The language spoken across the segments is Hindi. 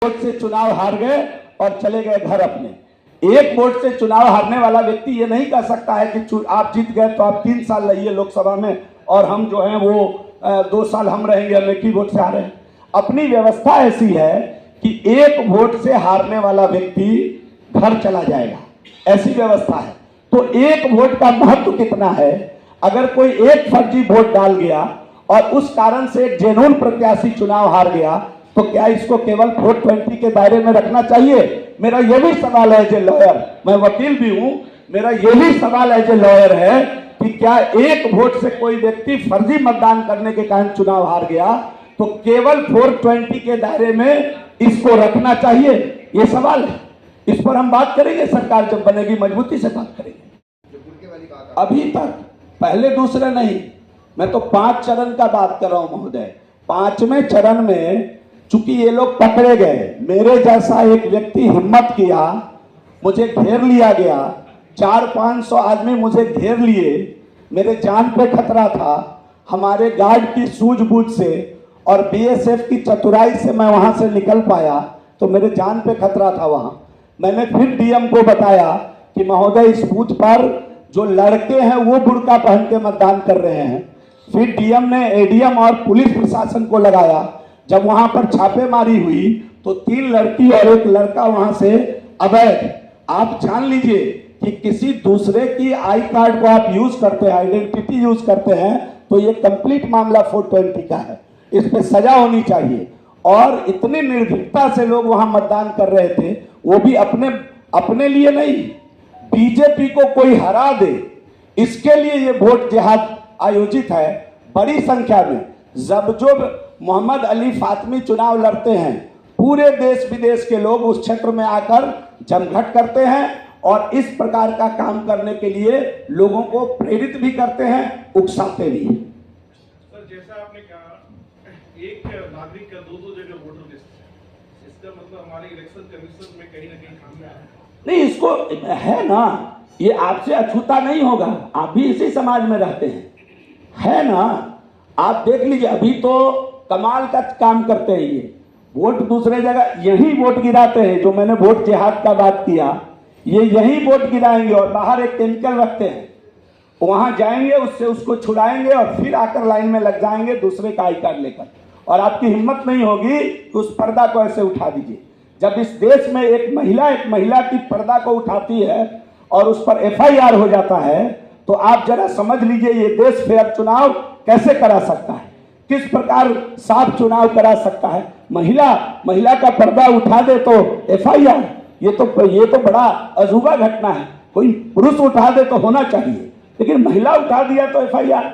वोट से चुनाव हार गए और चले गए घर अपने। एक वोट से चुनाव हारने वाला व्यक्ति ये नहीं कह सकता है कि आप जीत गए तो आप 3 साल रहिए लोकसभा में और हम जो हैं वो 2 साल हम रहेंगे, हम एक ही वोट से हारे। अपनी व्यवस्था ऐसी है कि एक वोट से हारने वाला व्यक्ति घर चला जाएगा, ऐसी व्यवस्था है। तो एक वोट का महत्व कितना है। अगर कोई एक फर्जी वोट डाल गया और उस कारण से एक जेन्युइन प्रत्याशी चुनाव हार गया तो क्या इसको केवल 420 के दायरे में रखना चाहिए? मेरा यह भी सवाल है एज ए लॉयर, मैं वकील भी हूं, मेरा यह भी सवाल एज ए लॉयर है कि क्या एक वोट से कोई व्यक्ति फर्जी मतदान करने के कारण चुनाव हार गया तो केवल 420 के दायरे में इसको रखना चाहिए? ये सवाल है। इस पर हम बात करेंगे, सरकार जब बनेगी मजबूती से बात करेंगे। अभी तक पहले दूसरे नहीं, मैं तो 5 चरण का बात कर रहा हूं महोदय। 5वें चरण में चूंकि ये लोग पकड़े गए, मेरे जैसा एक व्यक्ति हिम्मत किया, मुझे घेर लिया गया, 400-500 आदमी मुझे घेर लिए, मेरे जान पे खतरा था। हमारे गार्ड की सूझबूझ से और बीएसएफ की चतुराई से मैं वहां से निकल पाया, तो मेरे जान पे खतरा था वहां। मैंने फिर डीएम को बताया कि महोदय इस बूथ पर जो लड़के हैं वो बुर्का पहन के मतदान कर रहे हैं। फिर डीएम ने एडीएम और पुलिस प्रशासन को लगाया। जब वहां पर छापेमारी हुई तो 3 लड़की और 1 लड़का वहां से अवैध, आप जान लीजिए कि किसी दूसरे की आई कार्ड को आप यूज करते हैं, आइडेंटिटी यूज करते हैं, तो ये कंप्लीट मामला 420 का है, इस पे सजा होनी चाहिए। और इतनी निर्भीकता से लोग वहां मतदान कर रहे थे, वो भी अपने लिए नहीं, बीजेपी को कोई हरा दे, इसके लिए ये वोट जिहाद आयोजित है। बड़ी संख्या में जब जो मोहम्मद अली फातमी चुनाव लड़ते हैं, पूरे देश विदेश के लोग उस क्षेत्र में आकर जमघट करते हैं और इस प्रकार का काम करने के लिए लोगों को प्रेरित भी करते हैं, उकसाते भी हैं। सर, जैसा आपने कहा एक नागरिक का 2-2 जगह वोटर लिस्ट है, इसका मतलब हमारे इलेक्शन कमीशन में कहीं ना कहीं खामियां है। नहीं, इसको है ना, ये आपसे अछूता नहीं होगा, आप भी इसी समाज में रहते हैं, है ना। आप देख लीजिए, अभी तो कमाल का काम करते हैं ये, वोट दूसरे जगह यही वोट गिराते हैं। जो मैंने वोट जिहाद का बात किया, ये यही वोट गिराएंगे और बाहर एक केमिकल रखते हैं, वहां जाएंगे, उससे उसको छुड़ाएंगे और फिर आकर लाइन में लग जाएंगे दूसरे का आई कार्ड लेकर। और आपकी हिम्मत नहीं होगी कि उस पर्दा को ऐसे उठा दीजिए। जब इस देश में एक महिला की पर्दा को उठाती है और उस पर FIR हो जाता है, तो आप जरा समझ लीजिए ये देश फेयर चुनाव कैसे करा सकता है, किस प्रकार साफ चुनाव करा सकता है। महिला का पर्दा उठा दे तो FIR, ये तो बड़ा अजूबा घटना है। कोई पुरुष उठा दे तो होना चाहिए, लेकिन महिला उठा दिया तो FIR।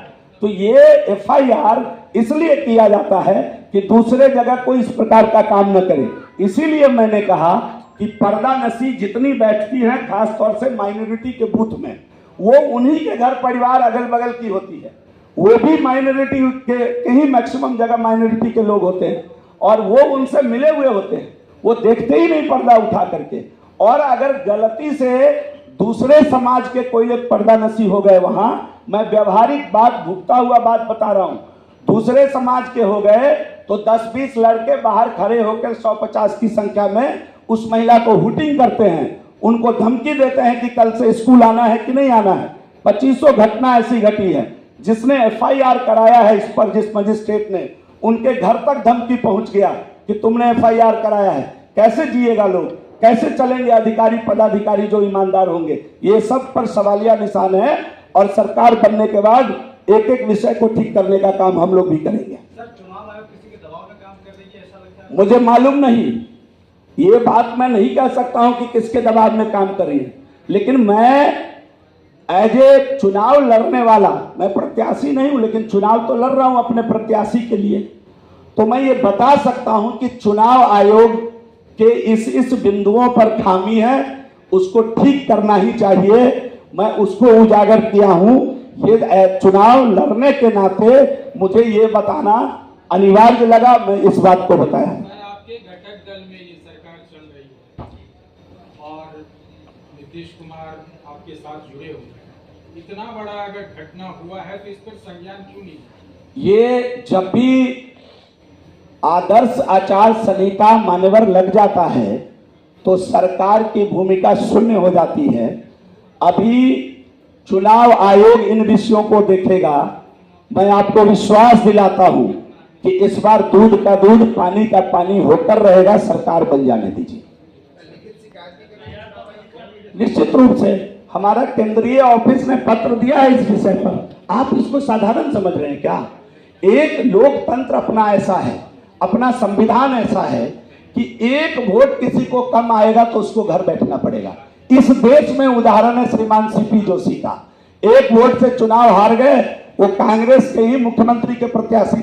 तो ये FIR इसलिए किया जाता है कि दूसरे जगह कोई इस प्रकार का काम न करे। इसीलिए मैंने कहा कि पर्दा नशी जितनी बैठती है, खासतौर से माइनॉरिटी के बूथ में, वो उन्हीं के घर परिवार अगल बगल की होती है। वो भी माइनॉरिटी के ही मैक्सिमम जगह माइनॉरिटी के लोग होते हैं और वो उनसे मिले हुए होते हैं, वो देखते ही नहीं पर्दा उठा करके। और अगर गलती से दूसरे समाज के कोई एक पर्दा नशी हो गए वहां, मैं व्यवहारिक बात, भुगता हुआ बात बता रहा हूं, दूसरे समाज के हो गए तो 10-20 लड़के बाहर खड़े होकर 150 की संख्या में उस महिला को हुटिंग करते हैं, उनको धमकी देते हैं कि कल से स्कूल आना है कि नहीं आना है। 2500 घटना ऐसी घटी है। जिसने FIR कराया है इस पर, जिस मजिस्ट्रेट ने, उनके घर तक धमकी पहुंच गया कि तुमने FIR कराया है। कैसे जिएगा लोग, कैसे चलेंगे अधिकारी पदाधिकारी जो ईमानदार होंगे? ये सब पर सवालिया निशान है और सरकार बनने के बाद एक एक विषय को ठीक करने का काम हम लोग भी करेंगे। सर, चुनाव आयोग किसी के दबाव में काम कर रही है, ऐसा लगता है? मुझे मालूम नहीं, ये बात मैं नहीं कह सकता हूं कि किसके दबाव में काम कर रही है, लेकिन मैं एज ए चुनाव लड़ने वाला, मैं प्रत्याशी नहीं हूं, लेकिन चुनाव तो लड़ रहा हूं अपने प्रत्याशी के लिए, तो मैं ये बता सकता हूं कि चुनाव आयोग के इस बिंदुओं पर खामी है, उसको ठीक करना ही चाहिए। मैं उसको उजागर किया हूं। ये चुनाव लड़ने के नाते मुझे ये बताना अनिवार्य लगा, मैं इस बात को बताया। आपके घटक दल में ये सरकार चल रही है और नीतीश कुमार आपके साथ जुड़े हुए हैं, इतना बड़ा अगर घटना हुआ है तो इस पर संज्ञान क्यों नहीं? ये जब भी आदर्श आचार संहिता मान्यवर लग जाता है तो सरकार की भूमिका शून्य हो जाती है। अभी चुनाव आयोग इन विषयों को देखेगा। मैं आपको विश्वास दिलाता हूं कि इस बार दूध का दूध पानी का पानी होकर रहेगा। सरकार बन जाने दीजिए। निश्चित रूप से हमारा केंद्रीय ऑफिस ने पत्र दिया है इस विषय पर। आप इसको साधारण समझ रहे हैं क्या? एक लोकतंत्र अपना ऐसा है, अपना संविधान ऐसा है कि एक वोट किसी को कम आएगा तो उसको घर बैठना पड़ेगा। इस देश में उदाहरण है श्रीमान सीपी जोशी का। एक वोट से चुनाव हार गए, वो कांग्रेस के ही मुख्यमंत्री के प्रत्याशी